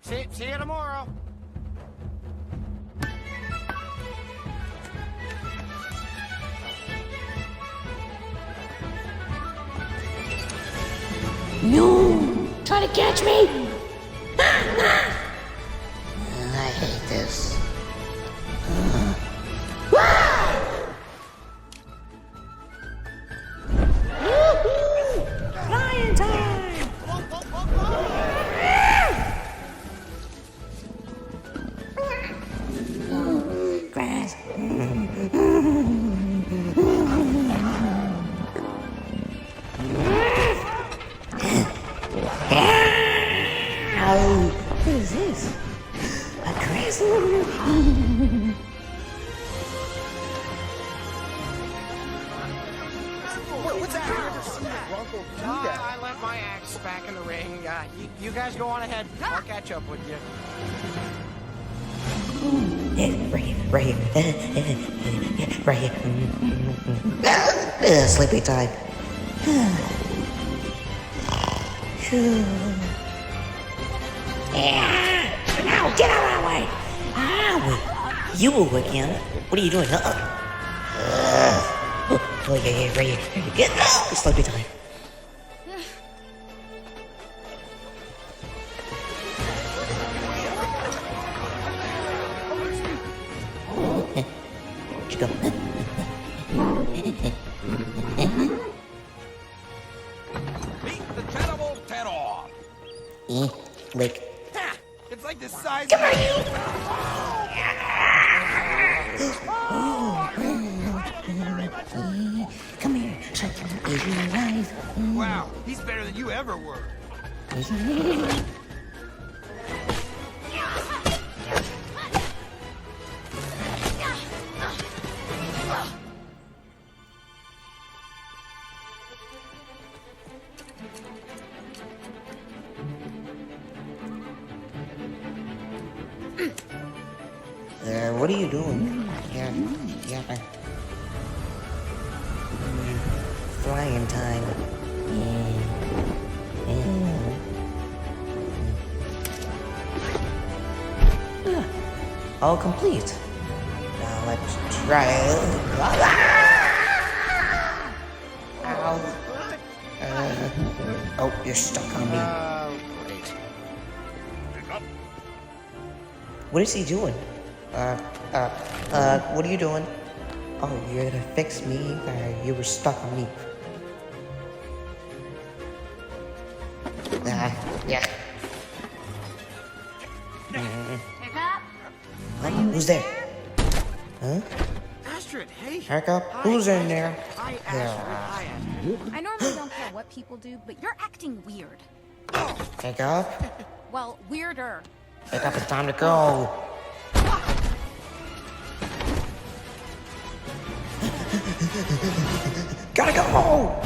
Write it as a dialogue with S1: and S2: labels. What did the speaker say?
S1: See you tomorrow.
S2: No! Try to catch me! I hate this. Flying time! Grass. Oh, what is this? A crazy
S1: What's that? I've never seen a Bronco do that. I left my axe back in the ring. You guys go on ahead. I'll catch up with you.
S2: Right here. Sleepy time. Ow, get out of my way! Ow! You again? What are you doing? Oh, yeah, right here. Get out! Sleepy time. Where'd you go?
S3: Meet the terrible terror.
S2: Lick.
S3: It's like the size
S2: Come
S3: of
S2: here, you! Come here, so I can eat you alive.
S3: Wow, he's better than you ever were.
S2: What are you doing? Yeah. Flying time. All complete. Now let's try it. Ow. Oh, you're stuck on me.
S1: Great.
S3: Hiccup.
S2: What is he doing? What are you doing? Oh, you're gonna fix me? You were stuck on me. Yeah.
S4: Hiccup?
S2: Who's there? Huh?
S1: Astrid, hey.
S2: Hiccup? Who's in there?
S1: Hi, Astrid. Hi, Astrid.
S4: I normally don't care what people do, but you're acting weird.
S2: Hiccup?
S4: Well, weirder.
S2: Hiccup, it's time to go. Gotta go!